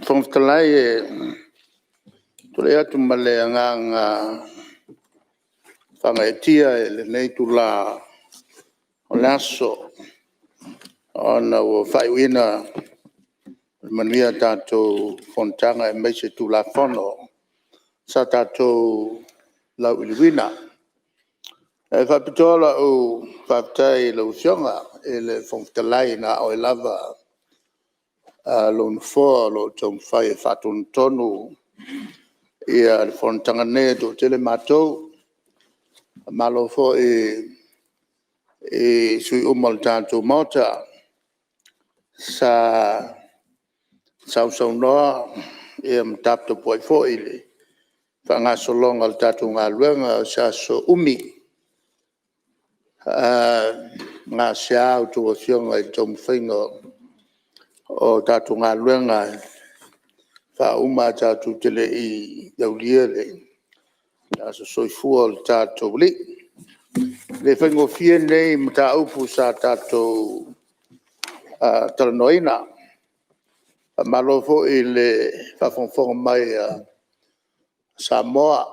Fontalai tulea tumale nga whangaitia le nei tula o laso ona o whaiwina manuia tātou fontanga e meise tula whono sa tātou lau iliwina. E whapitola o whaptai lau fionga e le fontalai na o lava lo nfoa lo tom whai e whatun tonu ia le fontanga ne to tele matou malo fo e sui umal tātou mauta sa sau noa e mtapto poi fo ili whanga solonga le tātou ngā luenga sa so umi ngā siau tu o fionga i tom whainga o tātou ngā luenga fa uma tātou tele i daulia le na so soifua le tātou li le whaingo fie nei mta upu sa tātou talanoina malofo i le whawhongwhonga mai Samoa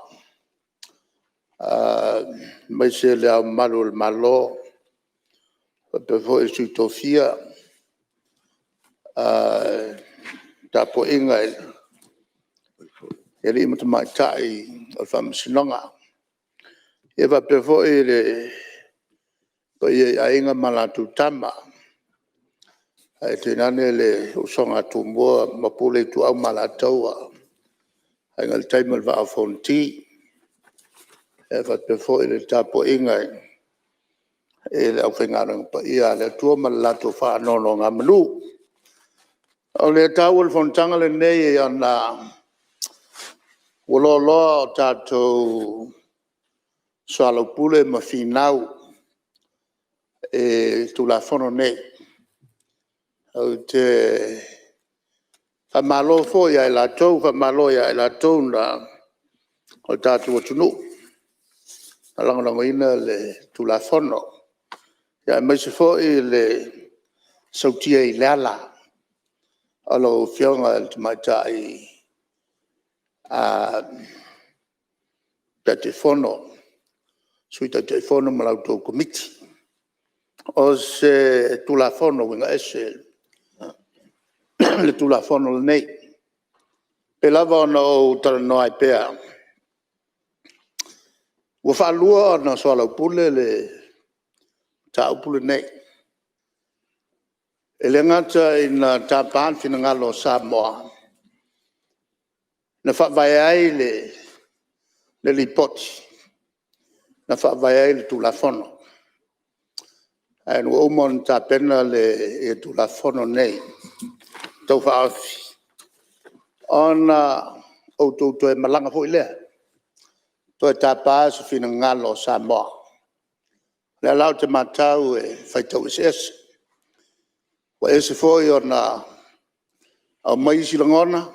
mai se le au malu le malo pefo i suitofia tapo inga e li imata mai tai o whamasinonga e wa pefo i le pa i a inga malatu tama e te nane le usonga tu mua mapule tu au malataua a inga le taimal wa au fonti e wa pefo i le tapo inga e le au whengarang pa ia le tua malatu wha anono ngā manu o le tau le fontanga le nei e ana Wololo tātou soalo pule ma finau e tula fono nei. Au te whamalo fo ia e la tau, whamalo ia e la tau na o tātou atunu. Alanganango ina le tula fono. Ia e maise fo i le sautia i leala. Alo fionga el tumaita i telefono sui telefono malauto komiti o se tulafono winga ese le tulafono nei pe lava no tala no ai pea wo fa lua no so la pule le ta pule nei ele ngata in tapan fina ngalo Samoa na fa vai ai le lipoti na fa vai ai le tulafono ai no mon ta pena le e tulafono nei to fa ona o to e malanga fo ile to ta pa so fina ngalo Samoa le lau te matau e fai to es wa ese fo ona o mai si langona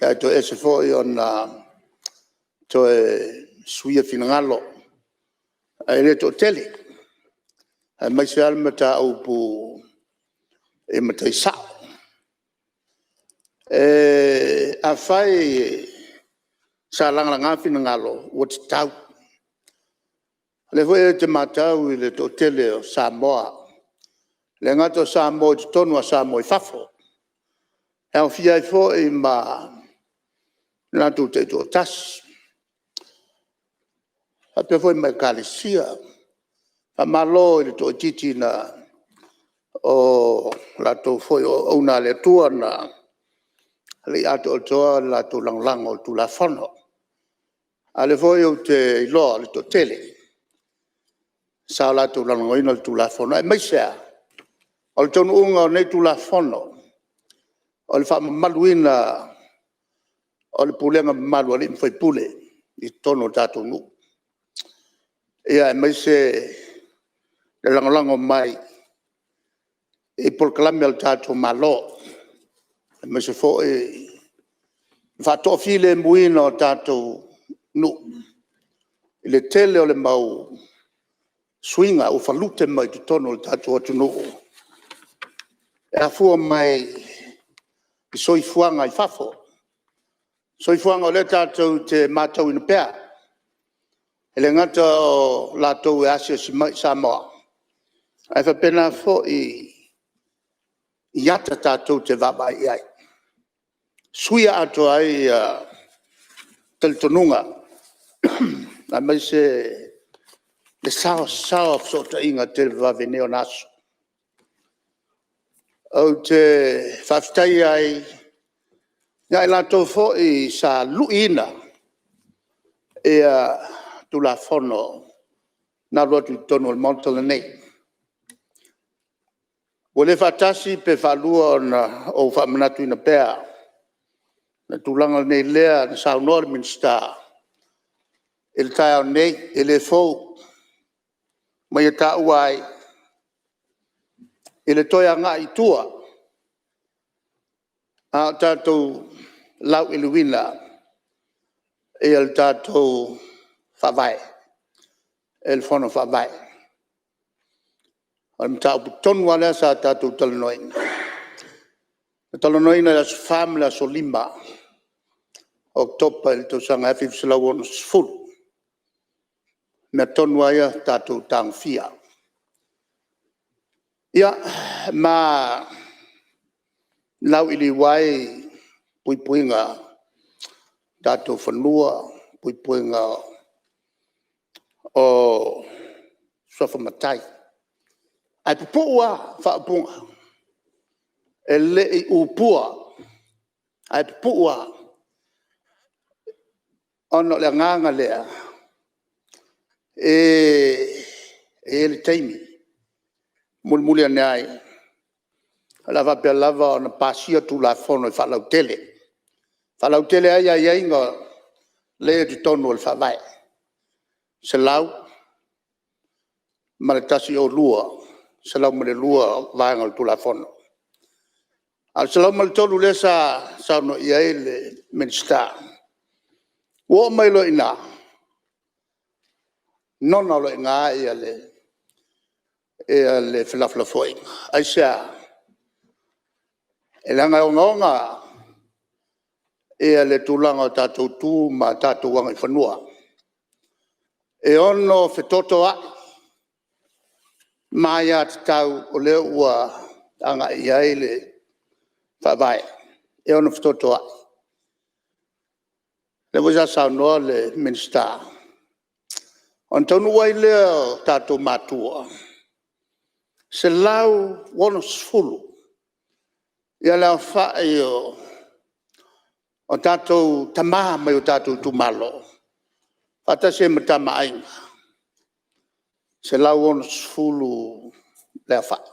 ya to ese fo ona to suia finangalo ai le to tele ai mai se alma ta upu e mata isa a fai sa langa finangalo what tau le foi te matau le to tele o Samoa le ngato Samoa tonu Samoa fafo e o fia fo e ma na tu te to tas a pe foi mai kalisia a malo le to titi na o la to foi o una le tua na le ato to la to lang o tu la fono ale foi o te lo le to tele sa la to lang o ina tu la fono e mai sa o to unga nei tu la fono o le fa maluina o le pulenga malu ali foi pule i tono tato nu ia mai se le langolango mai e proclame al tato malo mai se fo e fa to file muino tato nu le tele o le mau swinga o falute mai tono tato tu nu e a fu mai soifuanga I fafo. Soifuanga o le tātou te mātou ina pēr. Ele ngata o lātou e asio si mai Samoa. Ai whapena fo I ata tātou te wabai ai. Suia ato ai Talitonunga. Ai mai se le sao so ta inga te waweneo naso. O te whaftai ai ngai lātou fo I sa luina tula fono na rotu tono o Montana nei. O le whatasi pe whalua o whamanatu ina pēr. Na tūlanga nei lea na South Norminster. Ele tai au nei, ele fōu. Mai e tā uai. Ele toia ngā I tua. A tātou lau iluina. E ele tātou whawai. Ele whono whawai. Am tau tonu ala sa tātou talanoina. Talanoina la famila so lima. Oktopa il to sanga e whiwsila wono sfulu. Mea tonu aia tātou tāng fia. Ia, ma lau ili wai puipuinga tātou whanua, puipuinga o sofa matai. Ai pupua whaapunga. E le I upua. Ai pupua. Ono le nganga lea. E le taimi. Mulmuli ane ai. Lava pe lava ona pasia tu la fono I whalau tele. Whalau tele ai ai inga lea tu tonu al whawai. Se lau. Maletasi o lua. Se lau mele lua vaenga tu la fono. Al se lau mele tolu le sa no ia le minister. Wo mai lo ina. Nona lo inga ia le filafla foi. Aisha. E langa o ngonga. Ia le tulanga tātou tū ma tātou wanga I whanua. E ono whetoto a. Mai at tau o leo ua anga ia le whawai. E ono whetoto a. Le wasa sao noa le minister. On tonu wai leo tātou mātua. Se lau wono sfulu. Ia lau whae o tātou tamaha mai o tātou tumalo. Whata se matama ainga. Se lau wono sfulu lea whae.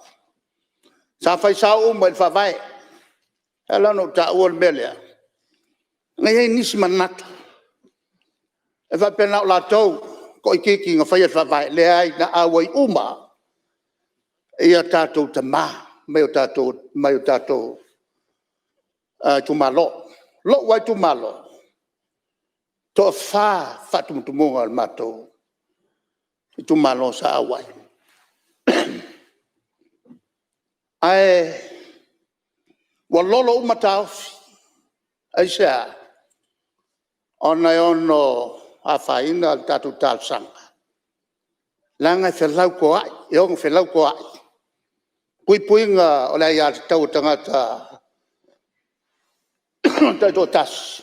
Sa whai sao mai whawai. E lau no tā uan melea. Ngai hei nisi manatu. E whapena o lātou. Ko I kiki ngā whaiat whawai. Lea ai na awai uma. Ia tātou tamaha. Mai o tātou. Tumalo. Lo wai tumalo. To fa tumutumunga al matou. Tumalo sa awai. Ai walolo umataufi. Ai sea. Ona ono afaina al tātou tāsanga. Langa whelau ko ai. E onga whelau ko ai. Puipuinga o lei ati tau tangata tato tas.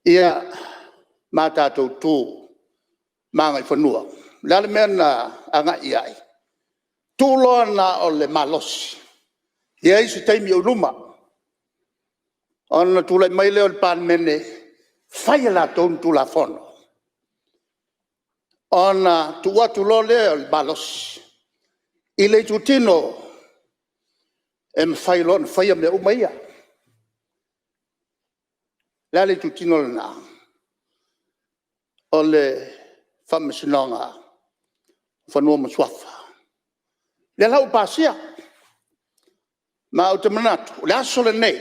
Ia mā tātou tū māngai whanua. Lale mena anga iai. Tūloa na o le malosi. Ia isi taimi o luma. Ona tūlai mai leo le pān mene. Whai la tōn tūla whono. Ona tuwa tūlo leo le malosi. I le tutino e mwhai lon whai am le umaia. Lale tutino lana. O le whamasinonga whanua maswafa. Le lau pāsia. Ma o te manatu. Le aso le nei.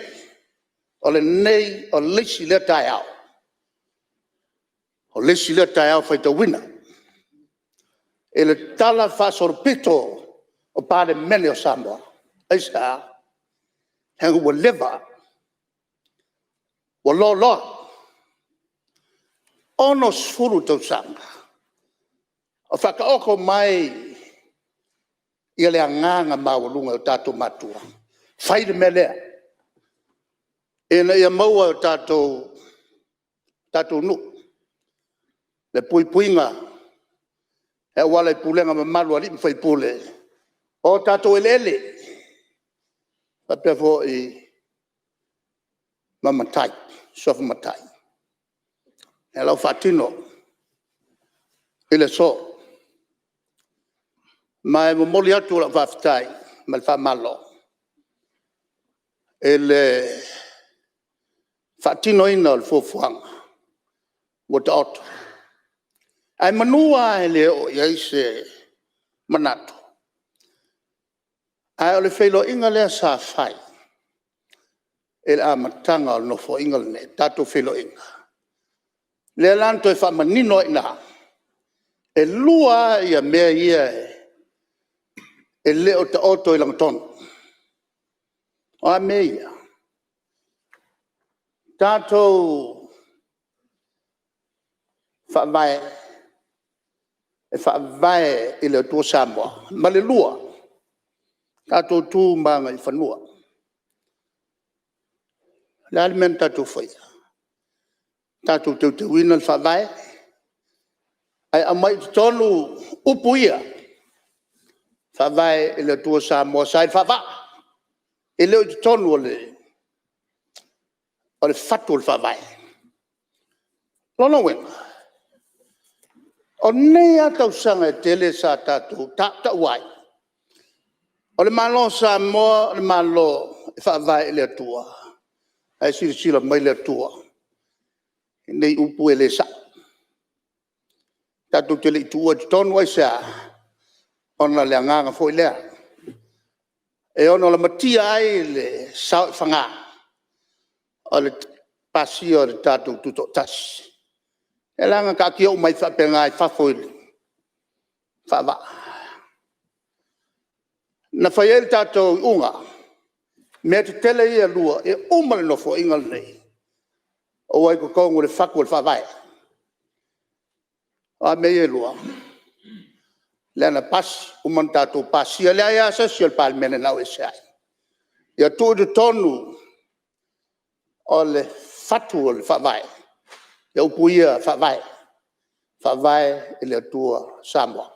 O le nei o lesi le tai au. O lesi le tai au whai ta wina. E le tala whasorpito o pāre mene o Samoa. Aisa. hang will liver will lo ono sfuru to sang o faka oko mai ia le nganga maulunga tato matua fai de mele ena ia maua tato nu le puipuinga e wala pulenga malu ali fai pule o tato elele pa pevo i mamatai sof matai ela fatino ele so mai mo moli atu la vaftai mal fa malo ele fatino ina al fofuang wot ai manua ele o yaise manato ai ole felo inga le sa fai el amatanga no fo inga ne tato felo inga le lanto e fa manino ina e lua ia mea ia e leo te oto i langton o a mea tato fa vai i le tua Samoa ma le lua tato tu manga i fanua le alimenta tu fai tato te wina fa vai ai amai tonu upuia fa vai i le tua Samoa sai fa va i le tonu ole fatul fa vai lono wen o nei atau sanga tele sa tatu ta wai ole malo Samoa ole malo fa vai le tua ai sila mai le tua nei upu ele sa tatu tele tua ton wai sa ona le nganga foi le e ona la matia ai le sa fanga ole pasio le tatu tuto tas elanga ka kio mai fa penga fa foi fa va na fa el tatu unga me te tele ia lua e umal no fo ingal nei o ai ko kongo le fakul fa vai a me ia lua lena pas umanta to pasia le ia social palmene na o sai ia tu de tonu ole fatul fa vai ia upuia fa vai ele tua Samoa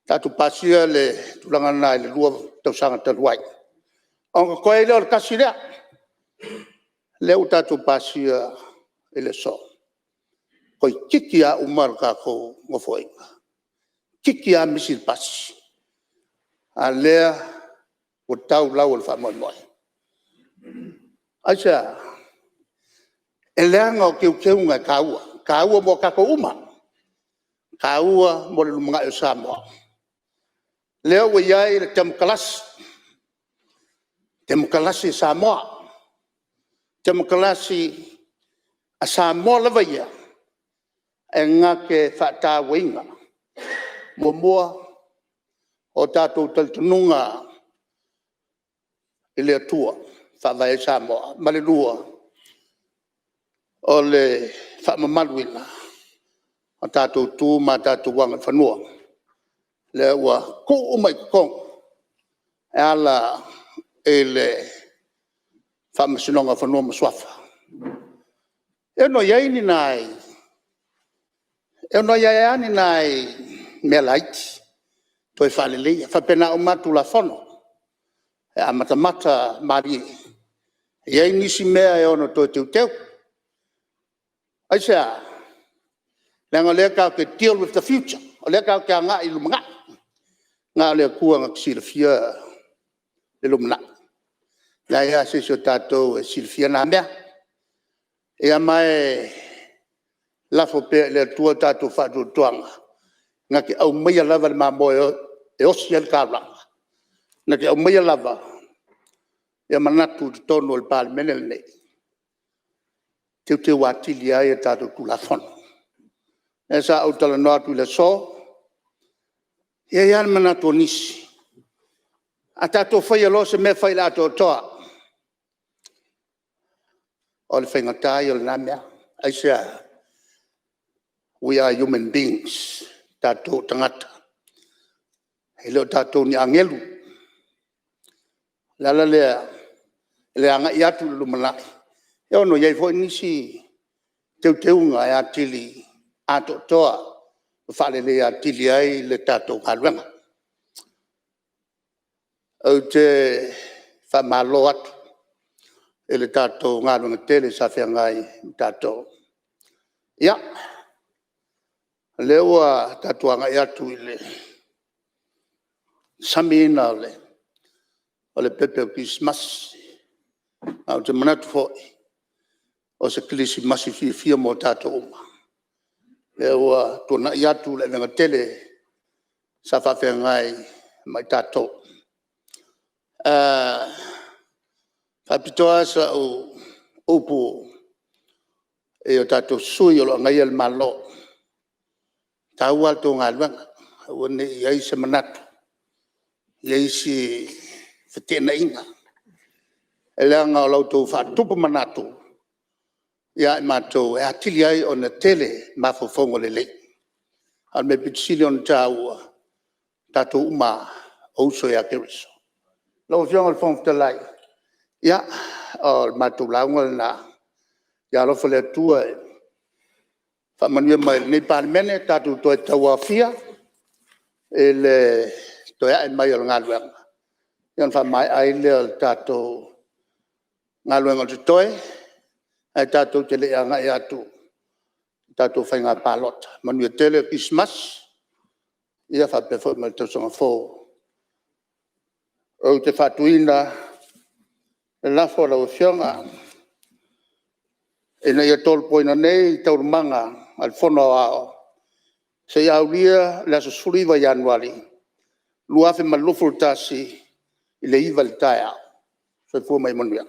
tatu pasia le tulanga na le lua to sanga tuai on ko ele or kasira le utatu pasia ele so koi kikia umar ka ko ngofoi kikia misil pas ale utau laul fa moi acha ele ngo ke unga kaua mo ka ko uma kaua mo le mga Samoa leo we yai le demokrasi Samoa demokrasi Samoa lava ia e ngake fata winga mo o tatou taltununga ile tua fa vai Samoa male lua o le fa mamaluina o tatou tu ma tatou wanga fanua le wa ko mai kong ala ele fa masinonga fanua maswafa e no yai ni nai melait toi fa le fa pena o matu la fono e amata mari yai ni si mea e ono to teu aisa lenga le ka ke deal with the future o le ka ka nga ilumanga nga le kuanga silfia ilumna la ya se tato silfia na mea e mai la fo pe le tua tato fa do tuanga nga ke au mai lava ma mo e osiel kala na ke au mai lava e manatu tono el pal menel nei te watilia e tato tu la fon esa au tala no tu le so e yan manatu nisi a tato fa lo se me fa la to o le whaingatai o le namea. Aisea, we are human beings, tātou tangata. He leo tātou ni angelu. Lala le anga i atu lumalaki. E ono iei fo nisi teu ngā e atili ato toa. Whale le atili ai le tātou kaluanga. Au te whamalo atu. E le tātou ngā runga tele sa whea ngai tātou. Ia. Lewa tātou anga i atu i le samina o le pepe o Christmas. Au te manatu hoi. O se kilisi masi fia mo tātou uma. Lewa tōna i atu le venga tele sa whawhea ngai mai tātou. Whapitoa sa o upu e o tātou sui o lo ngai al malo. Tau alto ngā luanga. Wane iai se manatu. Iai se whetena inga. E leanga o lautou whatupu manatu. Ia i mātou e atili ai o na tele mafofongo le lei. Al me pitisili on tāua tātou uma o uso e a keriso. Lau fionga le whongfta lai. Ia o mātou launga na ia lofa le atua e whamanuia mai nei pālimene tātou toi taua fia e le toi ai mai o ngā luenga. Ian whamai ai le tātou ngā luenga te toi ai tātou te le anga e atu tātou whainga pālota. Manuia tele Christmas ia whapewha mai tausanga fō. O te whatuina e lafo lau fionga e nei a tolu poina nei taurumanga al whono ao. Se iau lia le aso suriwa Januari luafe malufuru tasi i le iwa le tae ao. So fua mai manuia.